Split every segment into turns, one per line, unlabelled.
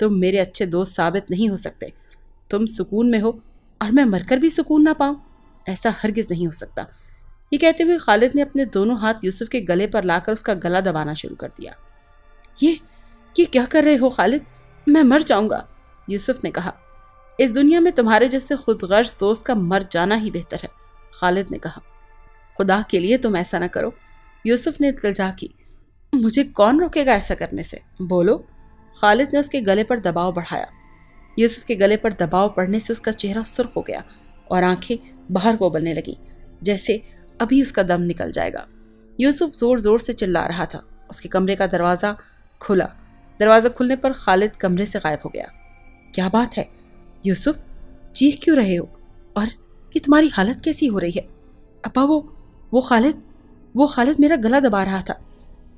تم میرے اچھے دوست ثابت نہیں ہو سکتے. تم سکون میں ہو اور میں مر کر بھی سکون نہ پاؤں. ایسا ہرگز نہیں ہو سکتا. یہ کہتے ہوئے خالد نے اپنے دونوں ہاتھ یوسف کے گلے پر لا کر اس کا گلا دبانا شروع کر دیا. یہ کیا کر رہے ہو خالد؟ میں مر جاؤں گا. یوسف نے کہا. اس دنیا میں تمہارے جیسے خود غرض دوست کا مر جانا ہی بہتر ہے. خالد نے کہا. خدا کے لیے تم ایسا نہ کرو. یوسف نے التجا کی. مجھے کون روکے گا ایسا کرنے سے؟ بولو. خالد نے اس کے گلے پر دباؤ بڑھایا. یوسف کے گلے پر دباؤ پڑنے سے اس کا چہرہ سرخ ہو گیا اور آنکھیں باہر کو بلنے لگیں جیسے ابھی اس کا دم نکل جائے گا. یوسف زور زور سے چلا رہا تھا. اس کے کمرے کا دروازہ کھلا. دروازہ کھلنے پر خالد کمرے سے غائب ہو گیا. کیا بات ہے یوسف؟ چیخ کیوں رہے ہو؟ اور یہ تمہاری حالت کیسی ہو رہی ہے؟ ابا وہ خالد میرا گلا دبا رہا تھا.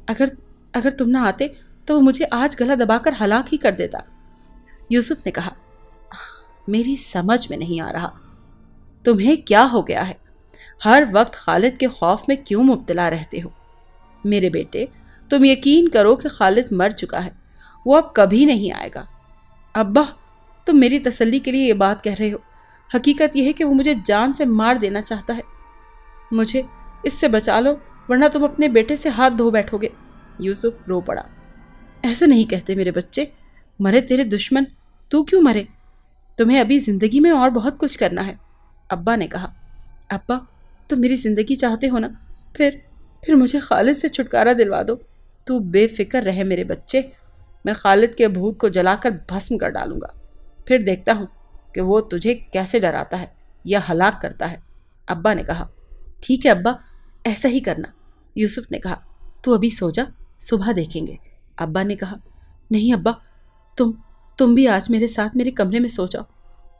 اگر تم نہ آتے تو وہ مجھے آج گلا دبا کر ہلاک ہی کر دیتا. یوسف نے کہا. میری سمجھ میں نہیں آ رہا تمہیں کیا ہو گیا ہے. ہر وقت خالد کے خوف میں کیوں مبتلا رہتے ہو؟ میرے بیٹے تم یقین کرو کہ خالد مر چکا ہے. وہ اب کبھی نہیں آئے گا. ابا تم میری تسلی کے لیے یہ بات کہہ رہے ہو. حقیقت یہ ہے کہ وہ مجھے جان سے مار دینا چاہتا ہے. مجھے اس سے بچا لو ورنہ تم اپنے بیٹے سے ہاتھ دھو بیٹھو گے. یوسف رو پڑا. ایسا نہیں کہتے میرے بچے. مرے تیرے دشمن، تو کیوں مرے؟ تمہیں ابھی زندگی میں اور بہت کچھ کرنا ہے. ابا نے کہا. ابا تم میری زندگی چاہتے ہو نا؟ پھر مجھے خالد سے چھٹکارا دلوا دو. تو بے فکر رہے میرے بچے. میں خالد کے بھوت کو جلا کر بھسم کر ڈالوں گا. پھر دیکھتا ہوں کہ وہ تجھے کیسے ڈراتا ہے یا ہلاک کرتا ہے. ابا نے کہا. ٹھیک ہے ابا، ایسا ہی کرنا. یوسف نے کہا. تو ابھی سو جا، صبح دیکھیں گے. ابا نے کہا. نہیں ابا، تم بھی آج میرے ساتھ میرے کمرے میں سو جاؤ.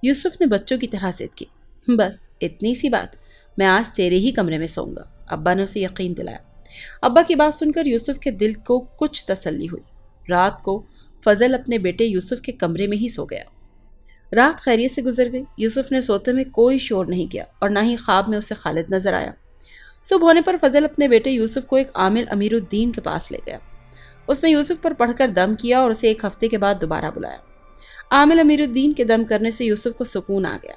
یوسف نے بچوں کی طرح ضد کی. بس اتنی سی بات، میں آج تیرے ہی کمرے میں سوؤں گا. ابا نے اسے یقین دلایا. ابا کی بات سن کر یوسف کے دل کو کچھ تسلی ہوئی. رات کو فضل اپنے بیٹے یوسف کے کمرے میں ہی سو گیا. رات خیریت سے گزر گئی. یوسف نے سوتے میں کوئی شور نہیں کیا اور نہ ہی خواب میں اسے خالد نظر آیا. صبح ہونے پر فضل اپنے بیٹے یوسف کو ایک عامل امیر الدین کے پاس لے گیا. اس نے یوسف پر پڑھ کر دم کیا اور اسے ایک ہفتے کے بعد دوبارہ بلایا. عامل امیر الدین کے دم کرنے سے یوسف کو سکون آ گیا.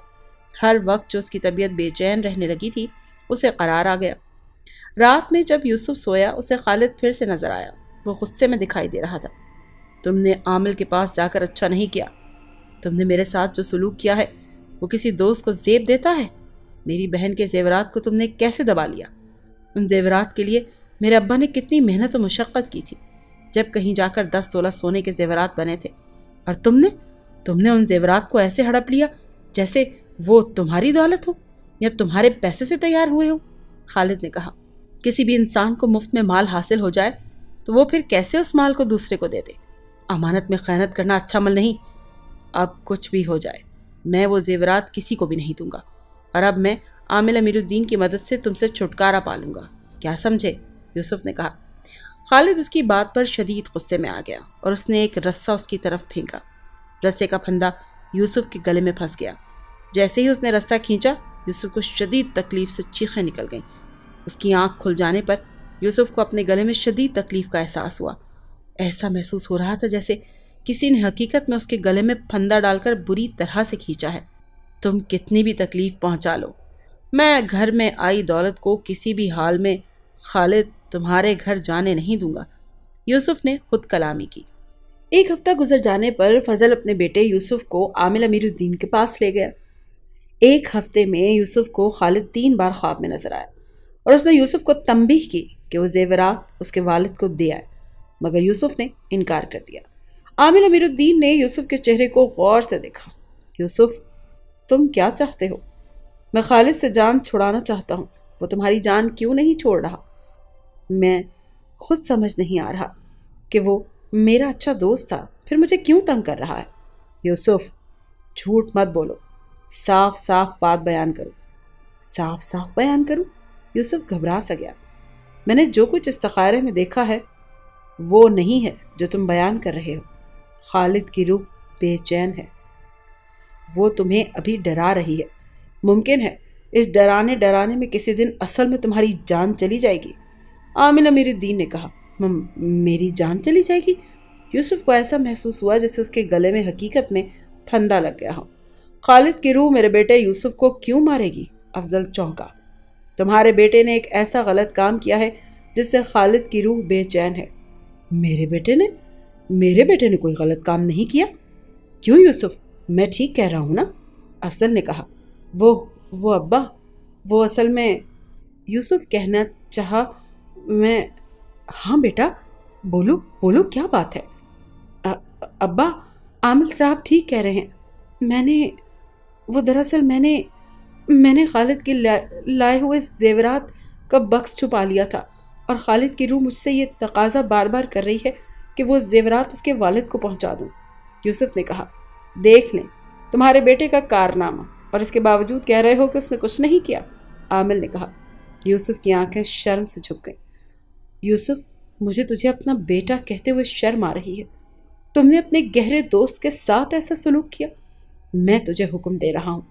ہر وقت جو اس کی طبیعت بے چین رہنے لگی تھی اسے قرار آ گیا. رات میں جب یوسف سویا اسے خالد پھر سے نظر آیا. وہ غصے میں دکھائی دے رہا تھا. تم نے عامل کے پاس جا کر اچھا نہیں کیا. تم نے میرے ساتھ جو سلوک کیا ہے وہ کسی دوست کو زیب دیتا ہے. میری بہن کے زیورات کو تم نے کیسے دبا لیا؟ ان زیورات کے لیے میرے ابا نے کتنی محنت و مشقت کی تھی. جب کہیں جا کر 10 تولہ سونے کے زیورات بنے تھے اور تم نے ان زیورات کو ایسے ہڑپ لیا جیسے وہ تمہاری دولت ہو یا تمہارے پیسے سے تیار ہوئے ہوں. خالد نے کہا. کسی بھی انسان کو مفت میں مال حاصل ہو جائے تو وہ پھر کیسے اس مال کو دوسرے کو دے دے؟ امانت میں خیانت کرنا اچھا عمل نہیں. اب کچھ بھی ہو جائے میں وہ زیورات کسی کو بھی نہیں دوں گا اور اب میں عامل امیر الدین کی مدد سے تم سے چھٹکارا پالوں گا. کیا سمجھے؟ یوسف نے کہا. خالد اس کی بات پر شدید غصے میں آ گیا اور اس نے ایک رسہ اس کی طرف پھینکا. رسے کا پھندا یوسف کے گلے میں پھنس گیا. جیسے ہی اس نے رسہ کھینچا یوسف کو شدید تکلیف سے چیخیں نکل گئیں. اس کی آنکھ کھل جانے پر یوسف کو اپنے گلے میں شدید تکلیف کا احساس ہوا. ایسا محسوس ہو رہا تھا جیسے کسی نے حقیقت میں اس کے گلے میں پھندا ڈال کر بری طرح سے کھینچا ہے. تم کتنی بھی تکلیف پہنچا لو میں گھر میں آئی دولت کو کسی بھی حال میں خالد تمہارے گھر جانے نہیں دوں گا. یوسف نے خود کلامی کی. ایک ہفتہ گزر جانے پر فضل اپنے بیٹے یوسف کو عامل امیر الدین کے پاس لے گیا. ایک ہفتے میں یوسف کو خالد 3 بار خواب میں نظر آیا اور اس نے یوسف کو تنبیہ کی کہ وہ زیورات اس کے والد کو دے آئے، مگر یوسف نے انکار کر دیا. عامل امیر الدین نے یوسف کے چہرے کو غور سے دیکھا. یوسف تم کیا چاہتے ہو؟ میں خالد سے جان چھڑانا چاہتا ہوں. وہ تمہاری جان کیوں نہیں چھوڑ رہا؟ میں خود سمجھ نہیں آ رہا کہ وہ میرا اچھا دوست تھا پھر مجھے کیوں تنگ کر رہا ہے. یوسف جھوٹ مت بولو، صاف صاف بات بیان کرو. صاف صاف بیان کروں؟ یوسف گھبرا سا گیا. میں نے جو کچھ استخارے میں دیکھا ہے وہ نہیں ہے جو تم بیان کر رہے ہو. خالد کی روح بے چین ہے. وہ تمہیں ابھی ڈرا رہی ہے. ممکن ہے اس ڈرانے میں کسی دن اصل میں تمہاری جان چلی جائے گی. عامل امیر الدین نے کہا. میری جان چلی جائے گی؟ یوسف کو ایسا محسوس ہوا جیسے اس کے گلے میں حقیقت میں پھندا لگ گیا ہو۔ خالد کی روح میرے بیٹے یوسف کو کیوں مارے گی؟ افضل چونکا۔ تمہارے بیٹے نے ایک ایسا غلط کام کیا ہے جس سے خالد کی روح بے چین ہے۔ میرے بیٹے نے کوئی غلط کام نہیں کیا۔ کیوں یوسف، میں ٹھیک کہہ رہا ہوں نا؟ افضل نے کہا۔ وہ ابا، وہ اصل میں، یوسف کہنا چاہا، میں، ہاں بیٹا، بولو کیا بات ہے؟ ابا، عامل صاحب ٹھیک کہہ رہے ہیں۔ دراصل میں نے خالد کے لائے ہوئے زیورات کا بکس چھپا لیا تھا، اور خالد کی روح مجھ سے یہ تقاضا بار بار کر رہی ہے کہ وہ زیورات اس کے والد کو پہنچا دوں۔ یوسف نے کہا۔ دیکھ لیں تمہارے بیٹے کا کارنامہ، اور اس کے باوجود کہہ رہے ہو کہ اس نے کچھ نہیں کیا، عامل نے کہا۔ یوسف کی آنکھیں شرم سے جھک گئیں۔ یوسف، مجھے تجھے اپنا بیٹا کہتے ہوئے شرم آ رہی ہے۔ تم نے اپنے گہرے دوست کے ساتھ ایسا سلوک کیا۔ میں تجھے حکم دے رہا ہوں،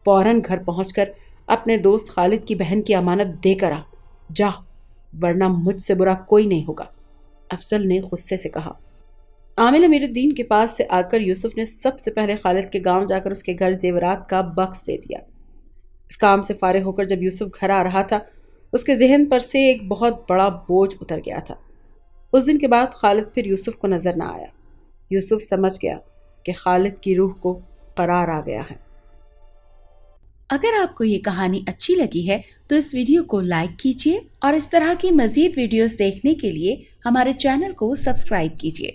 فوراً گھر پہنچ کر اپنے دوست خالد کی بہن کی امانت دے کر آ، جا، ورنہ مجھ سے برا کوئی نہیں ہوگا، افضل نے غصے سے کہا۔ عامل امیر الدین کے پاس سے آ کر یوسف نے سب سے پہلے خالد کے گاؤں جا کر اس کے گھر زیورات کا بکس دے دیا۔ اس کام سے فارغ ہو کر جب یوسف گھر آ رہا تھا، اس کے ذہن پر سے ایک بہت بڑا بوجھ اتر گیا تھا۔ اس دن کے بعد خالد پھر یوسف کو نظر نہ آیا۔ یوسف سمجھ گیا کہ خالد کی روح کو قرار آ گیا ہے۔ اگر آپ کو یہ کہانی اچھی لگی ہے تو اس ویڈیو کو لائک کیجیے، اور اس طرح کی مزید ویڈیوز دیکھنے کے لیے ہمارے چینل کو سبسکرائب کیجیے۔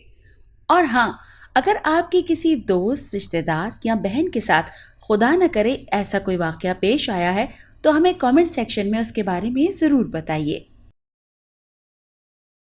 اور ہاں، اگر آپ کے کسی دوست، رشتہ دار یا بہن کے ساتھ خدا نہ کرے ایسا کوئی واقعہ پیش آیا ہے تو ہمیں کامنٹ سیکشن میں اس کے بارے میں ضرور بتائیے۔